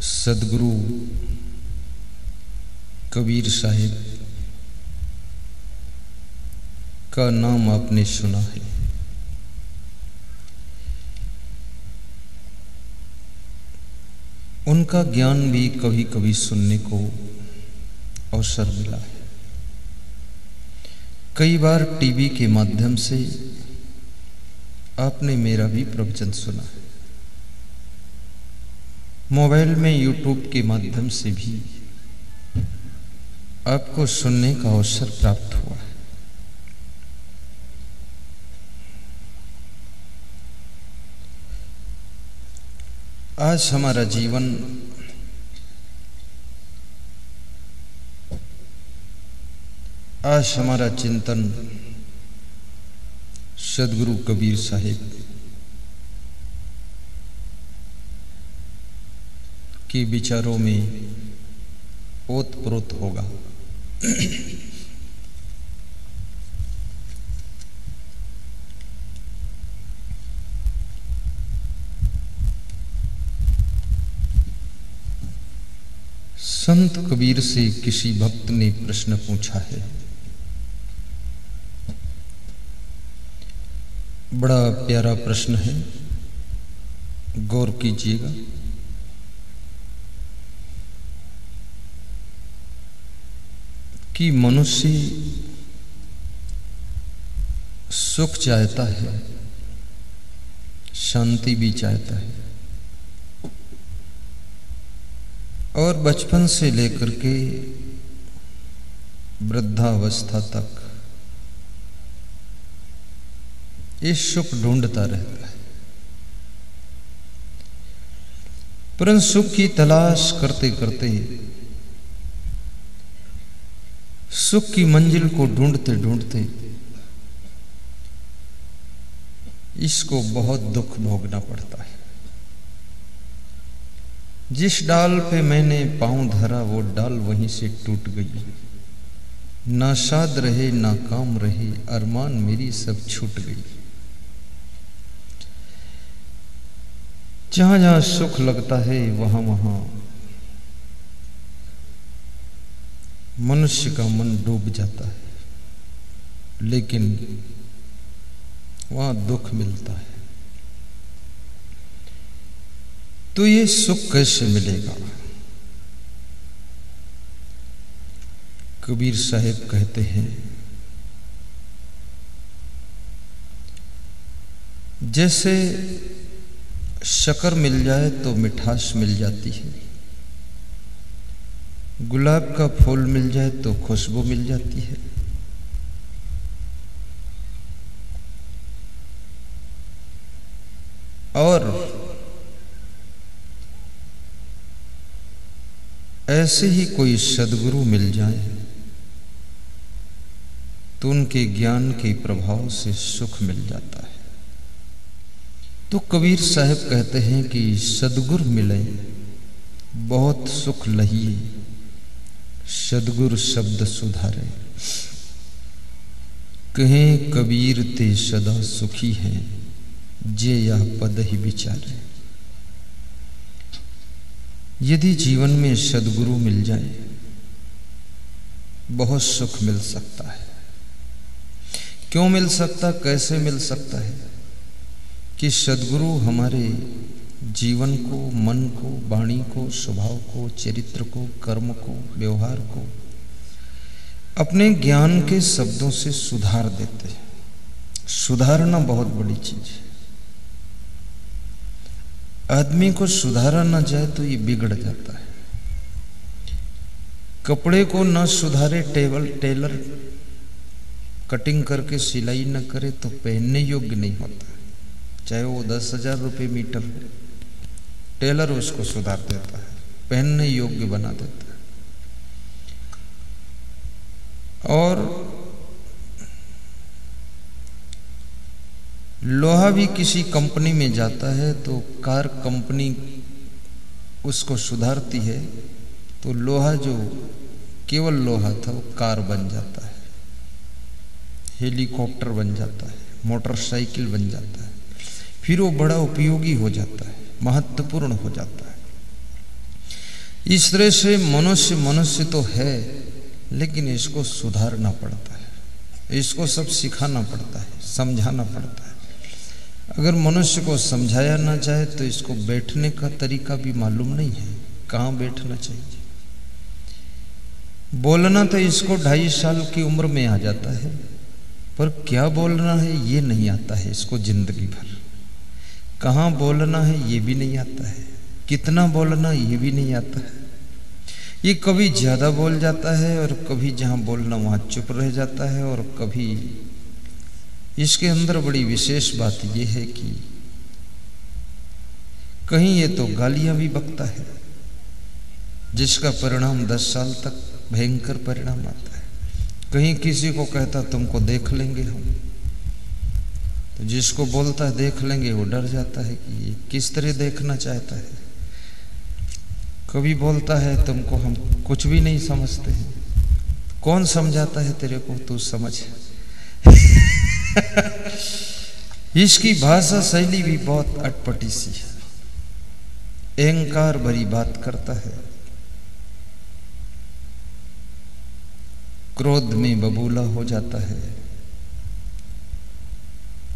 सदगुरु कबीर साहिब का नाम आपने सुना है। उनका ज्ञान भी कभी कभी सुनने को अवसर मिला है। कई बार टीवी के माध्यम से आपने मेरा भी प्रवचन सुना है। मोबाइल में यूट्यूब के माध्यम से भी आपको सुनने का अवसर प्राप्त हुआ है। आज हमारा जीवन आज हमारा चिंतन सदगुरु कबीर साहिब के विचारों में ओतप्रोत होगा। संत कबीर से किसी भक्त ने प्रश्न पूछा है, बड़ा प्यारा प्रश्न है, गौर कीजिएगा। कि मनुष्य सुख चाहता है, शांति भी चाहता है, और बचपन से लेकर के वृद्धावस्था तक ये सुख ढूंढता रहता है। परंतु सुख की तलाश करते करते, सुख की मंजिल को ढूंढते ढूंढते इसको बहुत दुख भोगना पड़ता है। जिस डाल पे मैंने पांव धरा वो डाल वहीं से टूट गई। ना शाद रहे ना काम रहे, अरमान मेरी सब छूट गई। जहां जहां सुख लगता है वहां वहां मनुष्य का मन डूब जाता है, लेकिन वहां दुख मिलता है। तो ये सुख कैसे मिलेगा? कबीर साहिब कहते हैं, जैसे शक्कर मिल जाए तो मिठास मिल जाती है, गुलाब का फूल मिल जाए तो खुशबू मिल जाती है, और ऐसे ही कोई सदगुरु मिल जाए तो उनके ज्ञान के प्रभाव से सुख मिल जाता है। तो कबीर साहब कहते हैं कि सदगुरु मिले बहुत सुख लहिए, सदगुरु शब्द सुधारे। कहें कबीर ते सदा सुखी हैं, जे यह पद ही विचारे। यदि जीवन में सदगुरु मिल जाए बहुत सुख मिल सकता है। क्यों मिल सकता, कैसे मिल सकता है? कि सदगुरु हमारे जीवन को, मन को, वाणी को, स्वभाव को, चरित्र को, कर्म को, व्यवहार को अपने ज्ञान के शब्दों से सुधार देते हैं। सुधारना बहुत बड़ी चीज है। आदमी को सुधारा ना जाए तो ये बिगड़ जाता है। कपड़े को ना सुधारे टेलर कटिंग करके सिलाई न करे तो पहनने योग्य नहीं होता, चाहे वो 10,000 रुपये मीटर हो। टेलर उसको सुधार देता है, पहनने योग्य बना देता है। और लोहा भी किसी कंपनी में जाता है तो कार कंपनी उसको सुधारती है, तो लोहा जो केवल लोहा था वो कार बन जाता है, हेलीकॉप्टर बन जाता है, मोटरसाइकिल बन जाता है, फिर वो बड़ा उपयोगी हो जाता है, महत्वपूर्ण हो जाता है। इस तरह से मनुष्य तो है, लेकिन इसको सुधारना पड़ता है, इसको सब सिखाना पड़ता है, समझाना पड़ता है। अगर मनुष्य को समझाया ना जाए तो इसको बैठने का तरीका भी मालूम नहीं है, कहाँ बैठना चाहिए। बोलना तो इसको 2.5 साल की उम्र में आ जाता है, पर क्या बोलना है ये नहीं आता है इसको जिंदगी भर। कहाँ बोलना है ये भी नहीं आता है, कितना बोलना ये भी नहीं आता है। ये कभी ज़्यादा बोल जाता है और कभी जहाँ बोलना वहाँ चुप रह जाता है। और कभी इसके अंदर बड़ी विशेष बात ये है कि कहीं ये तो गालियाँ भी बकता है, जिसका परिणाम 10 साल तक भयंकर परिणाम आता है। कहीं किसी को कहता तुमको देख लेंगे हम, तो जिसको बोलता है देख लेंगे वो डर जाता है कि ये किस तरह देखना चाहता है। कभी बोलता है तुमको हम कुछ भी नहीं समझते हैं, कौन समझाता है तेरे को, तू समझ। इसकी भाषा शैली भी बहुत अटपटी सी है, अहंकार भरी बात करता है, क्रोध में बबूला हो जाता है।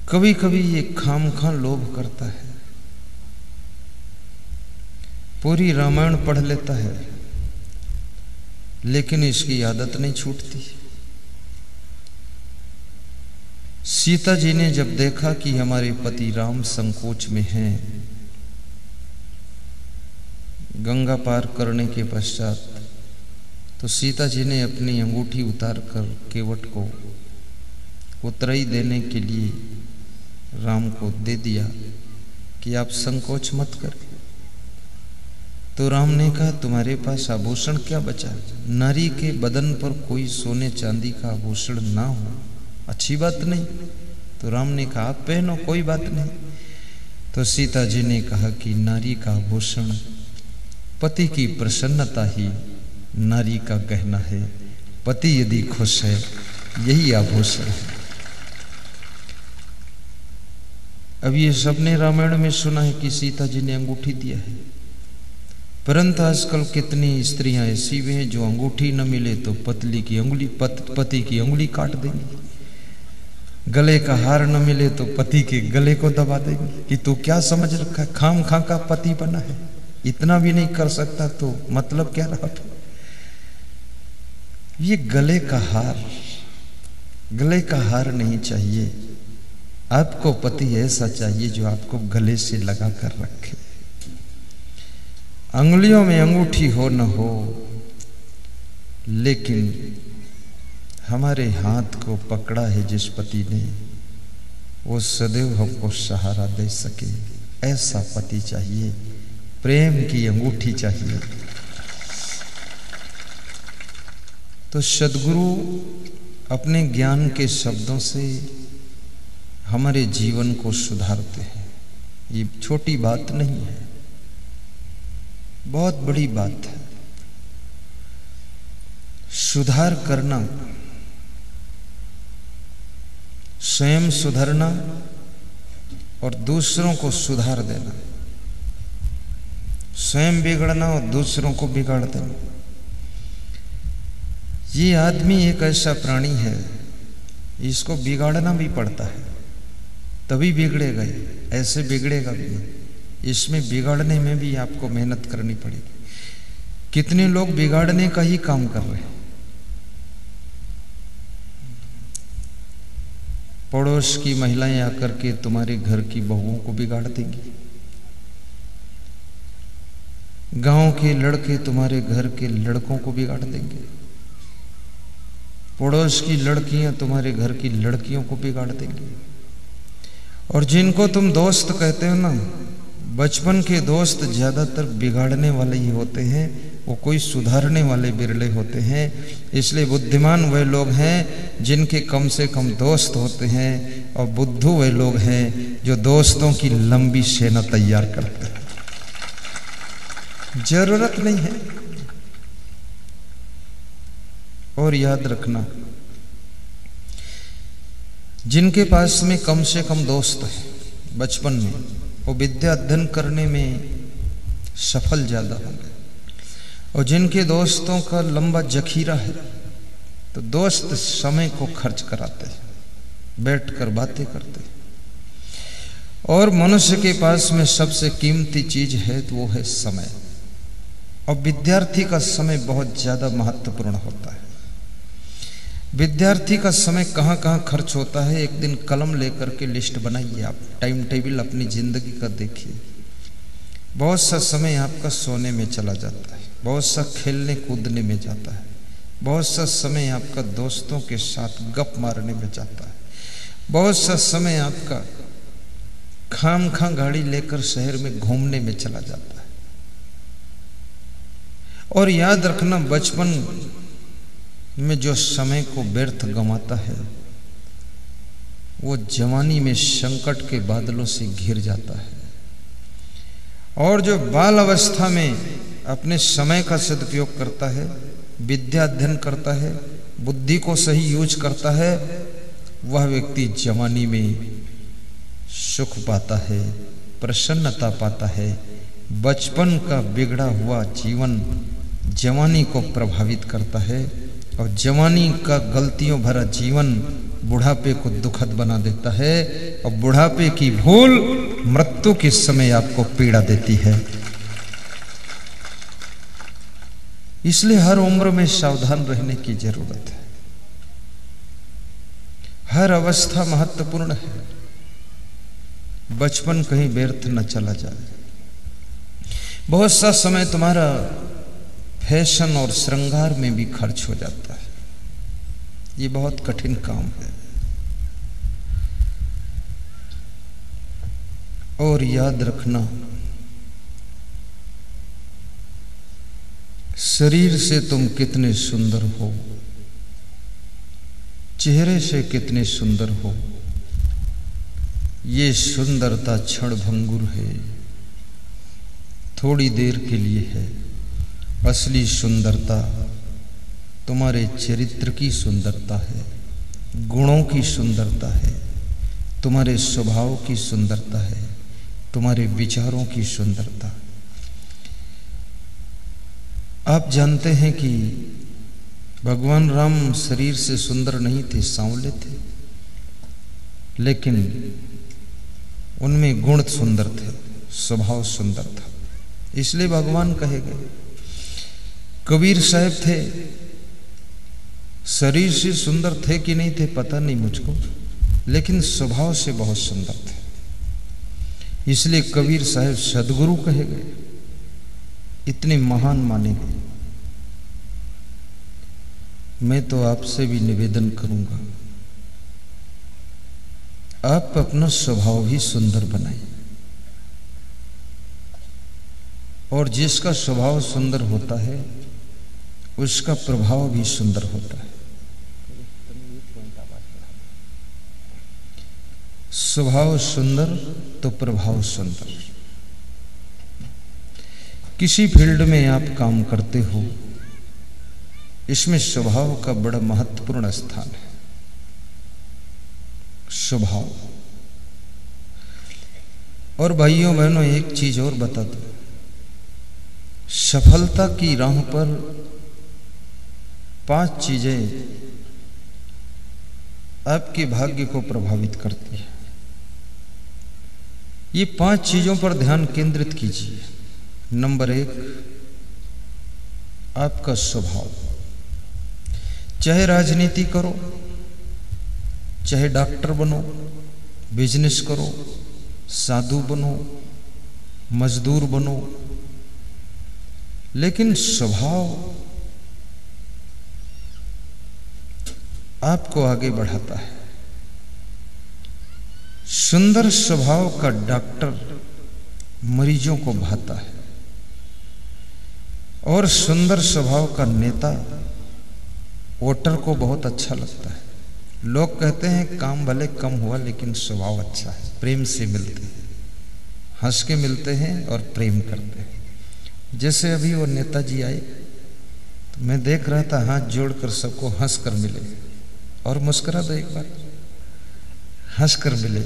कभी कभी ये खामखा लोभ करता है, पूरी रामायण पढ़ लेता है, लेकिन इसकी आदत नहीं छूटती। सीता जी ने जब देखा कि हमारे पति राम संकोच में हैं, गंगा पार करने के पश्चात, तो सीता जी ने अपनी अंगूठी उतार कर केवट को उतराई देने के लिए राम को दे दिया कि आप संकोच मत करें। तो राम ने कहा तुम्हारे पास आभूषण क्या बचा? नारी के बदन पर कोई सोने चांदी का आभूषण ना हो अच्छी बात नहीं। तो राम ने कहा आप पहनो, कोई बात नहीं। तो सीता जी ने कहा कि नारी का आभूषण, पति की प्रसन्नता ही नारी का गहना है, पति यदि खुश है यही आभूषण है। अब ये सबने रामायण में सुना है कि सीता जी ने अंगूठी दिया है, परंतु आजकल कितनी स्त्रियां ऐसी भी हैं जो अंगूठी न मिले तो पति की अंगुली काट देंगी, गले का हार न मिले तो पति के गले को दबा देंगी कि तू क्या समझ रखा है, खाम खा का पति बना है, इतना भी नहीं कर सकता तो मतलब क्या रहा। ये गले का हार नहीं चाहिए, आपको पति ऐसा चाहिए जो आपको गले से लगा कर रखे। अंगुलियों में अंगूठी हो न हो, लेकिन हमारे हाथ को पकड़ा है जिस पति ने, वो सदैव हमको सहारा दे सके, ऐसा पति चाहिए, प्रेम की अंगूठी चाहिए। तो सद्गुरु अपने ज्ञान के शब्दों से हमारे जीवन को सुधारते हैं। ये छोटी बात नहीं है, बहुत बड़ी बात है। सुधार करना, स्वयं सुधरना और दूसरों को सुधार देना, स्वयं बिगड़ना और दूसरों को बिगाड़ देना। ये आदमी एक ऐसा प्राणी है, इसको बिगाड़ना भी पड़ता है, तभी बिगड़ेगा, ऐसे बिगड़ेगा भी नहीं। इसमें बिगाड़ने में भी आपको मेहनत करनी पड़ेगी। कितने लोग बिगाड़ने का ही काम कर रहे हैं। पड़ोस की महिलाएं आकर के तुम्हारे घर की बहुओं को बिगाड़ देंगी, गांव के लड़के तुम्हारे घर के लड़कों को बिगाड़ देंगे, पड़ोस की लड़कियां तुम्हारे घर की लड़कियों को बिगाड़ देंगी। और जिनको तुम दोस्त कहते हो ना, बचपन के दोस्त ज्यादातर बिगाड़ने वाले ही होते हैं, वो कोई सुधारने वाले बिरले होते हैं। इसलिए बुद्धिमान वह लोग हैं जिनके कम से कम दोस्त होते हैं, और बुद्धू वह लोग हैं जो दोस्तों की लंबी सेना तैयार करते हैं। जरूरत नहीं है। और याद रखना, जिनके पास में कम से कम दोस्त है बचपन में, वो विद्या अध्ययन करने में सफल ज्यादा होंगे। और जिनके दोस्तों का लंबा जखीरा है तो दोस्त समय को खर्च कराते हैं, बैठकर बातें करते हैं। और मनुष्य के पास में सबसे कीमती चीज है तो वो है समय। और विद्यार्थी का समय बहुत ज्यादा महत्वपूर्ण होता है। विद्यार्थी का समय कहाँ कहाँ खर्च होता है, एक दिन कलम लेकर के लिस्ट बनाइए, आप टाइम टेबल अपनी जिंदगी का देखिए। बहुत सा समय आपका सोने में चला जाता है, बहुत सा खेलने कूदने में जाता है, बहुत सा समय आपका दोस्तों के साथ गप मारने में जाता है, बहुत सा समय आपका खामखा गाड़ी लेकर शहर में घूमने में चला जाता है। और याद रखना, बचपन में जो समय को व्यर्थ गंवाता है वो जवानी में संकट के बादलों से घिर जाता है। और जो बाल अवस्था में अपने समय का सदुपयोग करता है, विद्या अध्ययन करता है, बुद्धि को सही यूज करता है, वह व्यक्ति जवानी में सुख पाता है, प्रसन्नता पाता है। बचपन का बिगड़ा हुआ जीवन जवानी को प्रभावित करता है और जवानी का गलतियों भरा जीवन बुढ़ापे को दुखद बना देता है और बुढ़ापे की भूल मृत्यु के समय आपको पीड़ा देती है। इसलिए हर उम्र में सावधान रहने की जरूरत है। हर अवस्था महत्वपूर्ण है। बचपन कहीं व्यर्थ न चला जाए। बहुत सा समय तुम्हारा फैशन और श्रृंगार में भी खर्च हो जाता है। ये बहुत कठिन काम है। और याद रखना, शरीर से तुम कितने सुंदर हो, चेहरे से कितने सुंदर हो, ये सुंदरता क्षण भंगुर है, थोड़ी देर के लिए है। असली सुंदरता तुम्हारे चरित्र की सुंदरता है, गुणों की सुंदरता है, तुम्हारे स्वभाव की सुंदरता है, तुम्हारे विचारों की सुंदरता। आप जानते हैं कि भगवान राम शरीर से सुंदर नहीं थे, सांवले थे, लेकिन उनमें गुण सुंदर थे, स्वभाव सुंदर था, इसलिए भगवान कहे गए। कबीर साहब थे, शरीर से सुंदर थे कि नहीं थे पता नहीं मुझको, लेकिन स्वभाव से बहुत सुंदर थे, इसलिए कबीर साहब सदगुरु कहे गए, इतने महान माने गए। मैं तो आपसे भी निवेदन करूंगा, आप अपना स्वभाव भी सुंदर बनाएं, और जिसका स्वभाव सुंदर होता है उसका प्रभाव भी सुंदर होता है। स्वभाव सुंदर तो प्रभाव सुंदर। किसी फील्ड में आप काम करते हो, इसमें स्वभाव का बड़ा महत्वपूर्ण स्थान है। स्वभाव। और भाइयों बहनों, एक चीज और बता दो, सफलता की राह पर 5 चीजें आपके भाग्य को प्रभावित करती है। ये 5 चीजों पर ध्यान केंद्रित कीजिए। नंबर 1, आपका स्वभाव। चाहे राजनीति करो, चाहे डॉक्टर बनो, बिजनेस करो, साधु बनो, मजदूर बनो, लेकिन स्वभाव आपको आगे बढ़ाता है। सुंदर स्वभाव का डॉक्टर मरीजों को भाता है, और सुंदर स्वभाव का नेता वोटर को बहुत अच्छा लगता है। लोग कहते हैं काम भले कम हुआ लेकिन स्वभाव अच्छा है, प्रेम से मिलते हैं, हंस के मिलते हैं और प्रेम करते हैं। जैसे अभी वो नेताजी आए तो मैं देख रहा था, हाथ जोड़कर सबको हंस कर मिले, और मुस्कुरा दो एक बार, हंस कर मिले,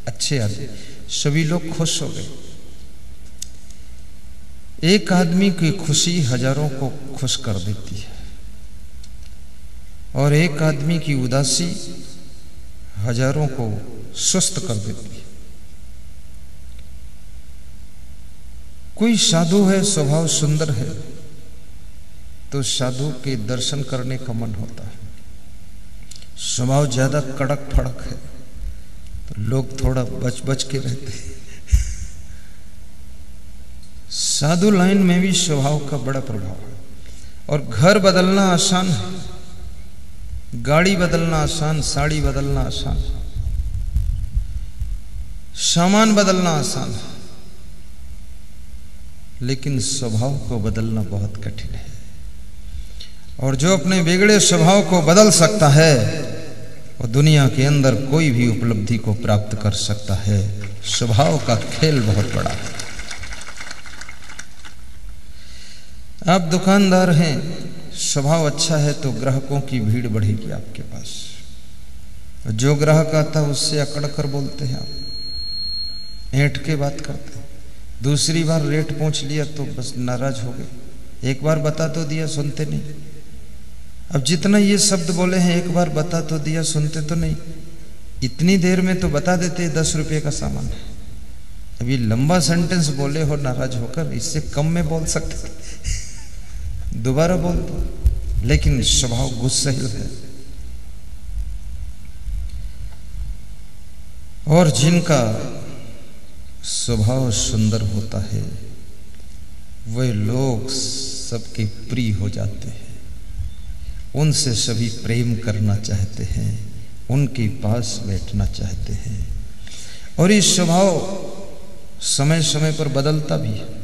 अच्छे आदमी, सभी लोग खुश हो गए। एक आदमी की खुशी हजारों को खुश कर देती है और एक आदमी की उदासी हजारों को सुस्त कर देती है। कोई साधु है, स्वभाव सुंदर है, तो साधु के दर्शन करने का मन होता है। स्वभाव ज्यादा कड़क फड़क है तो लोग थोड़ा बच बच के रहते हैं। साधु लाइन में भी स्वभाव का बड़ा प्रभाव है। और घर बदलना आसान है, गाड़ी बदलना आसान, साड़ी बदलना आसान, सामान बदलना आसान है, लेकिन स्वभाव को बदलना बहुत कठिन है। और जो अपने बिगड़े स्वभाव को बदल सकता है वो दुनिया के अंदर कोई भी उपलब्धि को प्राप्त कर सकता है। स्वभाव का खेल बहुत बड़ा है। आप दुकानदार हैं, स्वभाव अच्छा है तो ग्राहकों की भीड़ बढ़ेगी आपके पास। जो ग्राहक आता है उससे अकड़ कर बोलते हैं, आप ऐंठ के बात करते हैं। दूसरी बार रेट पूछ लिया तो बस नाराज हो गए। एक बार बता तो दिया, सुनते नहीं। अब जितना ये शब्द बोले हैं, एक बार बता तो दिया, सुनते तो नहीं। इतनी देर में तो बता देते 10 रुपये का सामान है। अभी लंबा सेंटेंस बोले हो नाराज होकर, इससे कम में बोल सकते, दोबारा बोल दो। लेकिन स्वभाव गुस्सैल है। और जिनका स्वभाव सुंदर होता है वे लोग सबके प्रिय हो जाते हैं। उनसे सभी प्रेम करना चाहते हैं, उनके पास बैठना चाहते हैं। और ये स्वभाव समय समय पर बदलता भी है।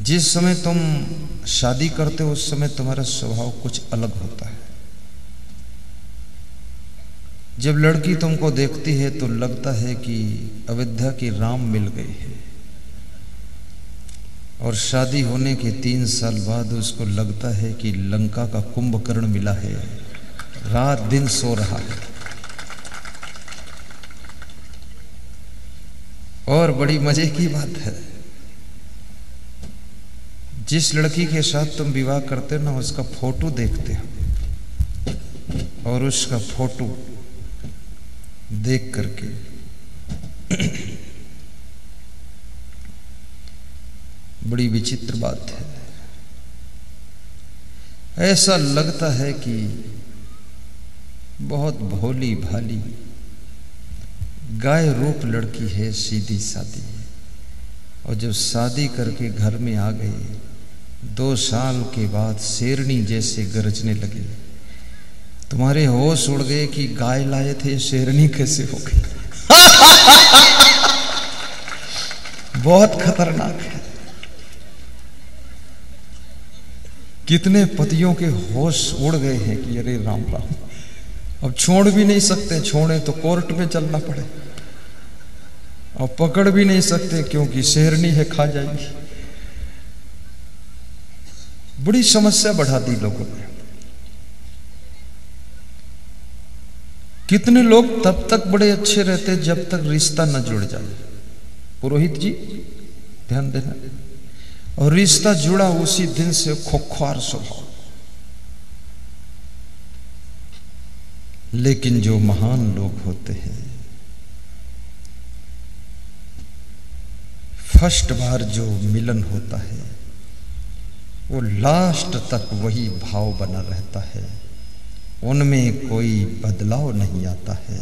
जिस समय तुम शादी करते हो उस समय तुम्हारा स्वभाव कुछ अलग होता है। जब लड़की तुमको देखती है तो लगता है कि अयोध्या के राम मिल गए हैं, और शादी होने के 3 साल बाद उसको लगता है कि लंका का कुंभकर्ण मिला है, रात दिन सो रहा है। और बड़ी मजे की बात है, जिस लड़की के साथ तुम विवाह करते हो ना, उसका फोटो देखते हो और उसका फोटो देख करके बड़ी विचित्र बात है। ऐसा लगता है कि बहुत भोली भाली गाय रूप लड़की है, सीधी सादी। और जब शादी करके घर में आ गए, 2 साल के बाद शेरनी जैसे गरजने लगे। तुम्हारे होश उड़ गए कि गाय लाए थे, शेरनी कैसे हो गई। बहुत खतरनाक है। कितने पतियों के होश उड़ गए हैं कि अरे राम राम, अब छोड़ भी नहीं सकते, छोड़े तो कोर्ट में चलना पड़े, और पकड़ भी नहीं सकते क्योंकि शेरनी है, खा जाएगी। बड़ी समस्या बढ़ा दी लोगों ने। कितने लोग तब तक बड़े अच्छे रहते जब तक रिश्ता न जुड़ जाए। पुरोहित जी ध्यान देना, और रिश्ता जुड़ा उसी दिन से खोखवार स्वभाव। लेकिन जो महान लोग होते हैं, फर्स्ट बार जो मिलन होता है वो लास्ट तक वही भाव बना रहता है, उनमें कोई बदलाव नहीं आता है।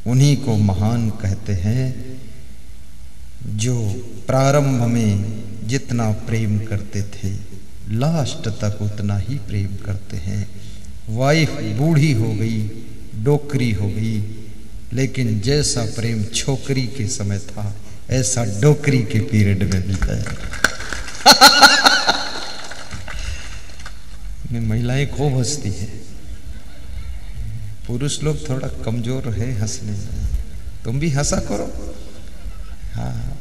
उन्हीं को महान कहते हैं जो प्रारंभ में जितना प्रेम करते थे लास्ट तक उतना ही प्रेम करते हैं। वाइफ बूढ़ी हो गई, डोकरी हो गई, लेकिन जैसा प्रेम छोकरी के समय था ऐसा डोकरी के पीरियड में भी है। महिलाएं खूब हंसती हैं, पुरुष लोग थोड़ा कमजोर है हंसने में। तुम भी हंसा करो। हाँ,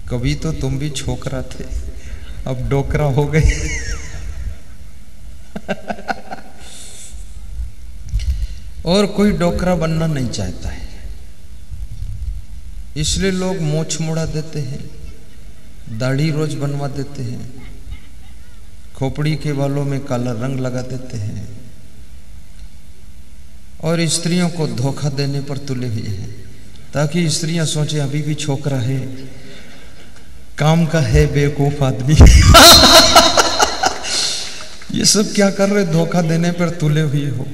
कभी तो तुम भी छोकरा थे, अब डोकरा हो गए। और कोई डोकरा बनना नहीं चाहता है, इसलिए लोग मोछ मुड़ा देते हैं, दाढ़ी रोज बनवा देते हैं, खोपड़ी के बालों में काला रंग लगा देते हैं और स्त्रियों को धोखा देने पर तुले हुए हैं, ताकि स्त्रियां सोचे अभी भी छोकरा है, काम का है बेवकूफ आदमी। ये सब क्या कर रहे, धोखा देने पर तुले हुए हो।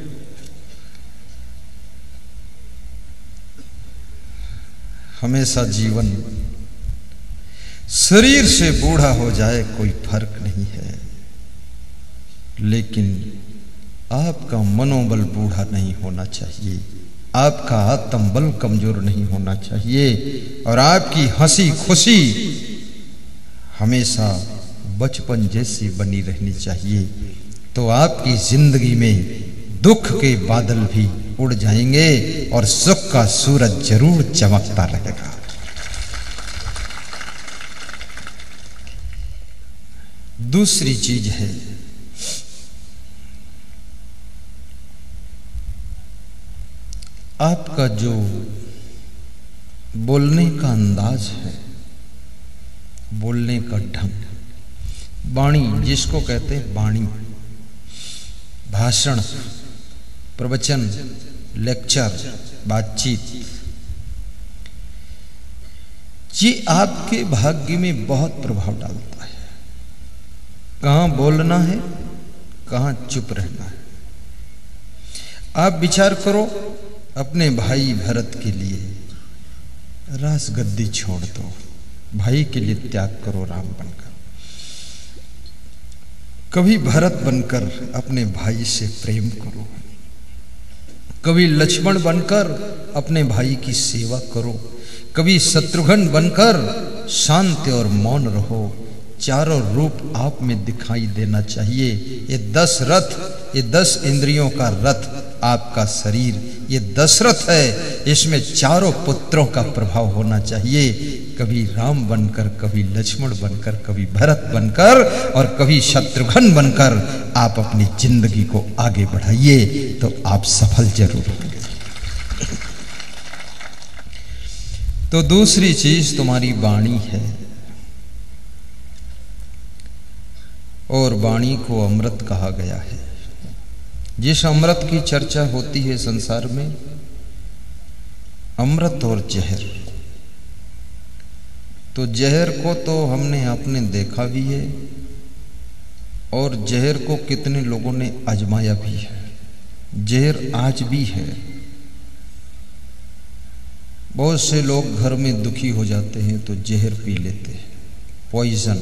हमेशा जीवन शरीर से बूढ़ा हो जाए कोई फर्क नहीं है, लेकिन आपका मनोबल बूढ़ा नहीं होना चाहिए, आपका आत्मबल कमजोर नहीं होना चाहिए और आपकी हंसी खुशी हमेशा बचपन जैसी बनी रहनी चाहिए। तो आपकी जिंदगी में दुख के बादल भी उड़ जाएंगे और सुख का सूरज जरूर चमकता रहेगा। दूसरी चीज है आपका जो बोलने का अंदाज है, बोलने का ढंग, वाणी जिसको कहते हैं वाणी, भाषण, प्रवचन, लेक्चर, बातचीत, ये आपके भाग्य में बहुत प्रभाव डालता है। कहां बोलना है, कहां चुप रहना है। आप विचार करो, अपने भाई भरत के लिए रास गद्दी छोड़ दो, भाई के लिए त्याग करो राम बनकर। कभी भरत बनकर अपने भाई से प्रेम करो, कभी लक्ष्मण बनकर अपने भाई की सेवा करो, कभी शत्रुघ्न बनकर शांत और मौन रहो। चारों रूप आप में दिखाई देना चाहिए। ये 10 रथ, ये 10 इंद्रियों का रथ आपका शरीर, ये दशरथ है, इसमें चारों पुत्रों का प्रभाव होना चाहिए। कभी राम बनकर, कभी लक्ष्मण बनकर, कभी भरत बनकर और कभी शत्रुघ्न बनकर आप अपनी जिंदगी को आगे बढ़ाइए, तो आप सफल जरूर होंगे। तो दूसरी चीज तुम्हारी वाणी है, और वाणी को अमृत कहा गया है। जिस अमृत की चर्चा होती है संसार में, अमृत और जहर, तो जहर को तो हमने आपने देखा भी है और जहर को कितने लोगों ने आजमाया भी है। जहर आज भी है। बहुत से लोग घर में दुखी हो जाते हैं तो जहर पी लेते हैं, पॉइजन,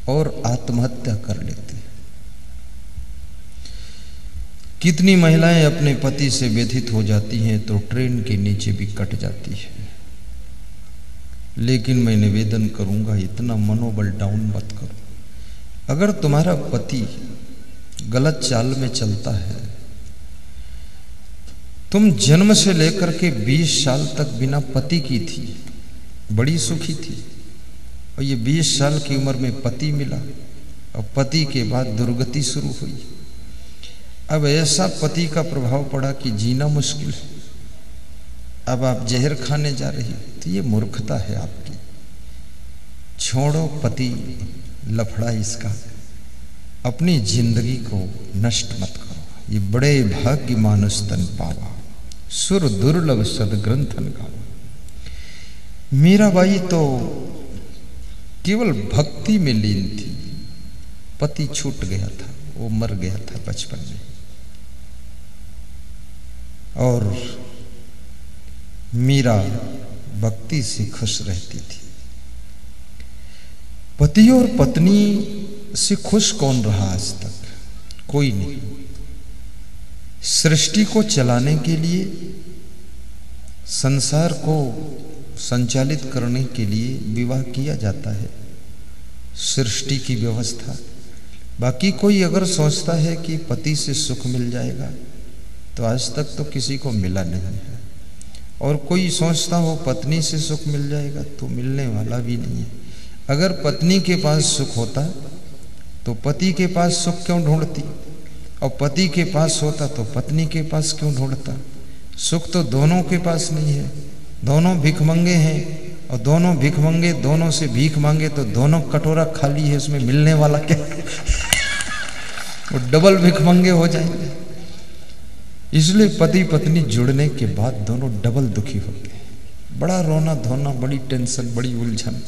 और आत्महत्या कर लेते हैं। कितनी महिलाएं अपने पति से व्यथित हो जाती हैं तो ट्रेन के नीचे भी कट जाती है। लेकिन मैं निवेदन करूंगा, इतना मनोबल डाउन मत करो। अगर तुम्हारा पति गलत चाल में चलता है, तुम जन्म से लेकर के 20 साल तक बिना पति की थी, बड़ी सुखी थी, और ये 20 साल की उम्र में पति मिला और पति के बाद दुर्गति शुरू हुई। अब ऐसा पति का प्रभाव पड़ा कि जीना मुश्किल है। अब आप जहर खाने जा रही हो, तो ये मूर्खता है आपकी। छोड़ो पति लफड़ा इसका, अपनी जिंदगी को नष्ट मत करो। ये बड़े भाग्य मानुष तन पावा, सुर दुर्लभ सदग्रंथन गावा। मीराबाई तो केवल भक्ति में लीन थी, पति छूट गया था, वो मर गया था बचपन में, और मीरा भक्ति से खुश रहती थी। पति और पत्नी से खुश कौन रहा आज तक? कोई नहीं। सृष्टि को चलाने के लिए, संसार को संचालित करने के लिए विवाह किया जाता है, सृष्टि की व्यवस्था। बाकी कोई अगर सोचता है कि पति से सुख मिल जाएगा, तो आज तक तो किसी को मिला नहीं है। और कोई सोचता हो पत्नी से सुख मिल जाएगा, तो मिलने वाला भी नहीं है। अगर पत्नी के पास सुख होता तो पति के पास सुख क्यों ढूंढती, और पति के पास होता तो पत्नी के पास क्यों ढूंढता? सुख तो दोनों के पास नहीं है, दोनों भिखमंगे हैं, और दोनों भिखमंगे दोनों से भीख मांगे तो दोनों कटोरा खाली है, उसमें मिलने वाला क्या? वो डबल भिखमंगे हो जाएंगे। इसलिए पति पत्नी जुड़ने के बाद दोनों डबल दुखी होते हैं। बड़ा रोना धोना, बड़ी टेंशन, बड़ी उलझन,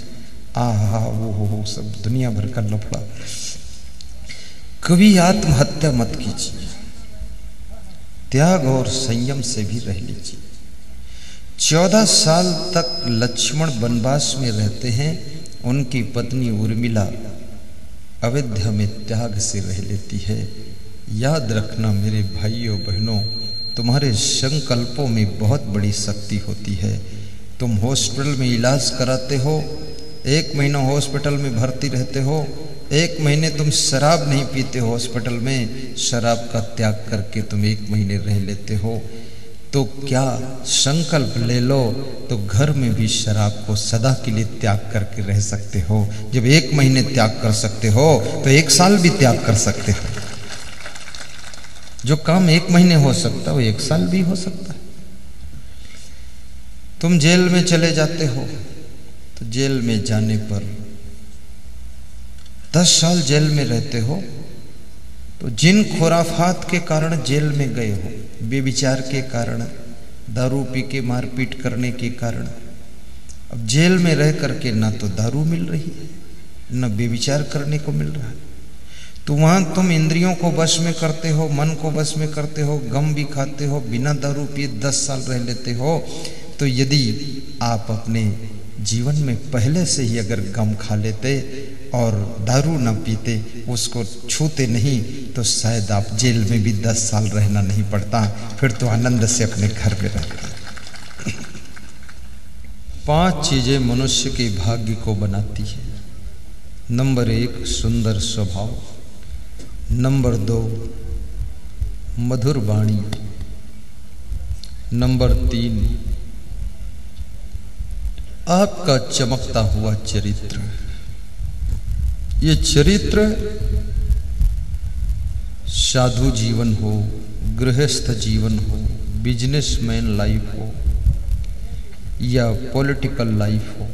आहा वो हो सब दुनिया भर का लफड़ा। कभी आत्महत्या मत कीजिए, त्याग और संयम से भी रह लीजिए। 14 साल तक लक्ष्मण वनवास में रहते हैं, उनकी पत्नी उर्मिला अयोध्या में त्याग से रह लेती है। याद रखना मेरे भाइयों बहनों, तुम्हारे संकल्पों में बहुत बड़ी शक्ति होती है। तुम हॉस्पिटल में इलाज कराते हो, 1 महीना हॉस्पिटल में भर्ती रहते हो, 1 महीने तुम शराब नहीं पीते हो हॉस्पिटल में, शराब का त्याग करके तुम 1 महीने रह लेते हो। तो क्या संकल्प ले लो तो घर में भी शराब को सदा के लिए त्याग करके रह सकते हो। जब 1 महीने त्याग कर सकते हो तो 1 साल भी त्याग कर सकते हो। जो काम 1 महीने हो सकता है वो 1 साल भी हो सकता है। तुम जेल में चले जाते हो तो जेल में जाने पर 10 साल जेल में रहते हो, तो जिन खुराफात के कारण जेल में गए हो, बेविचार के कारण, दारू पी के मारपीट करने के कारण, अब जेल में रह करके ना तो दारू मिल रही है न बेविचार करने को मिल रहा है, तो वहां तुम इंद्रियों को वश में करते हो, मन को वश में करते हो, गम भी खाते हो, बिना दारू पिए 10 साल रह लेते हो। तो यदि आप अपने जीवन में पहले से ही अगर गम खा लेते और दारू न पीते, उसको छूते नहीं, तो शायद आप जेल में भी 10 साल रहना नहीं पड़ता, फिर तो आनंद से अपने घर में रहते। 5 चीजें मनुष्य के भाग्य को बनाती है। नंबर 1 सुंदर स्वभाव, नंबर 2 मधुर वाणी, नंबर 3 आपका चमकता हुआ चरित्र। ये चरित्र साधु जीवन हो, गृहस्थ जीवन हो, बिजनेसमैन लाइफ हो या पॉलिटिकल लाइफ हो,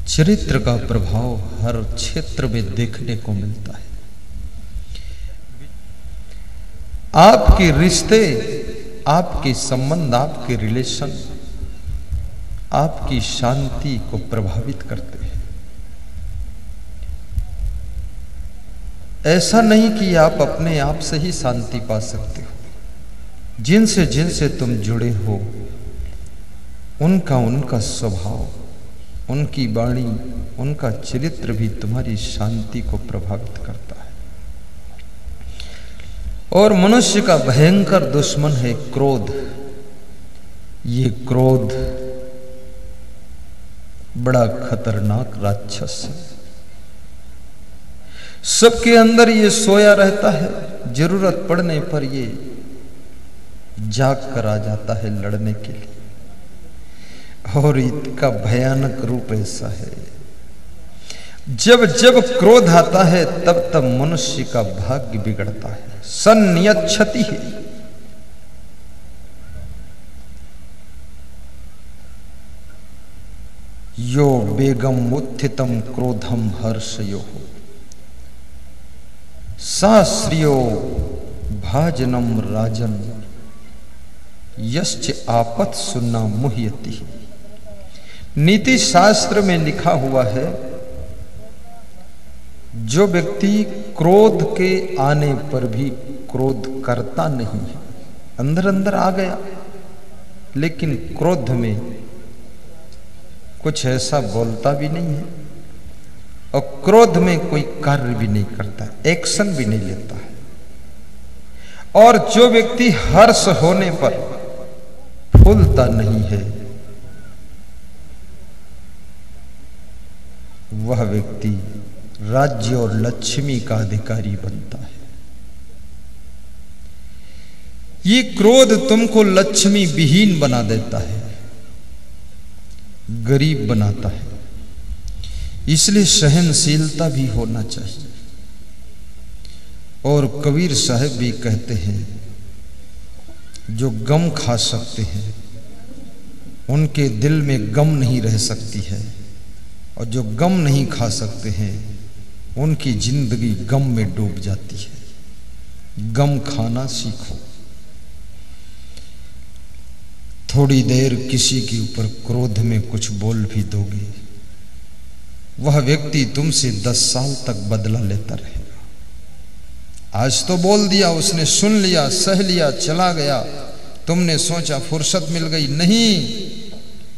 चरित्र का प्रभाव हर क्षेत्र में देखने को मिलता है। आपके रिश्ते, आपके संबंध, आपके रिलेशन आपकी शांति को प्रभावित करते हैं। ऐसा नहीं कि आप अपने आप से ही शांति पा सकते हो। जिनसे जिनसे तुम जुड़े हो, उनका स्वभाव, उनकी वाणी, उनका चरित्र भी तुम्हारी शांति को प्रभावित करता है। और मनुष्य का भयंकर दुश्मन है क्रोध। ये क्रोध बड़ा खतरनाक राक्षस है। सबके अंदर ये सोया रहता है, जरूरत पड़ने पर ये जाग कर आ जाता है लड़ने के लिए। और इसका भयानक रूप ऐसा है, जब जब क्रोध आता है तब तब मनुष्य का भाग्य बिगड़ता है, संयच्छति है। यो बेगम उत्थितम क्रोधम हर्षयो साश्रियो भाजनम राजन यश्च आपत सुन्ना मुह्यति। नीति शास्त्र में लिखा हुआ है, जो व्यक्ति क्रोध के आने पर भी क्रोध करता नहीं है, अंदर अंदर आ गया लेकिन क्रोध में कुछ ऐसा बोलता भी नहीं है और क्रोध में कोई कार्य भी नहीं करता, एक्शन भी नहीं लेता है। और जो व्यक्ति हर्ष होने पर फूलता नहीं है, वह व्यक्ति राज्य और लक्ष्मी का अधिकारी बनता है। ये क्रोध तुमको लक्ष्मी विहीन बना देता है, गरीब बनाता है। इसलिए सहनशीलता भी होना चाहिए। और कबीर साहब भी कहते हैं, जो गम खा सकते हैं उनके दिल में गम नहीं रह सकती है, और जो गम नहीं खा सकते हैं उनकी जिंदगी गम में डूब जाती है। गम खाना सीखो। थोड़ी देर किसी के ऊपर क्रोध में कुछ बोल भी दोगे, वह व्यक्ति तुमसे 10 साल तक बदला लेता रहेगा। आज तो बोल दिया, उसने सुन लिया, सह लिया, चला गया, तुमने सोचा फुर्सत मिल गई, नहीं,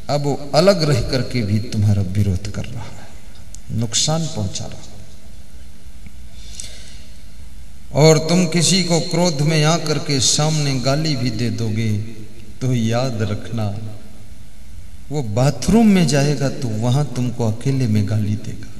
अब वो अलग रह करके भी तुम्हारा विरोध कर रहा है, नुकसान पहुंचा रहा है। और तुम किसी को क्रोध में आकर के सामने गाली भी दे दोगे तो याद रखना, वो बाथरूम में जाएगा तो वहां तुमको अकेले में गाली देगा।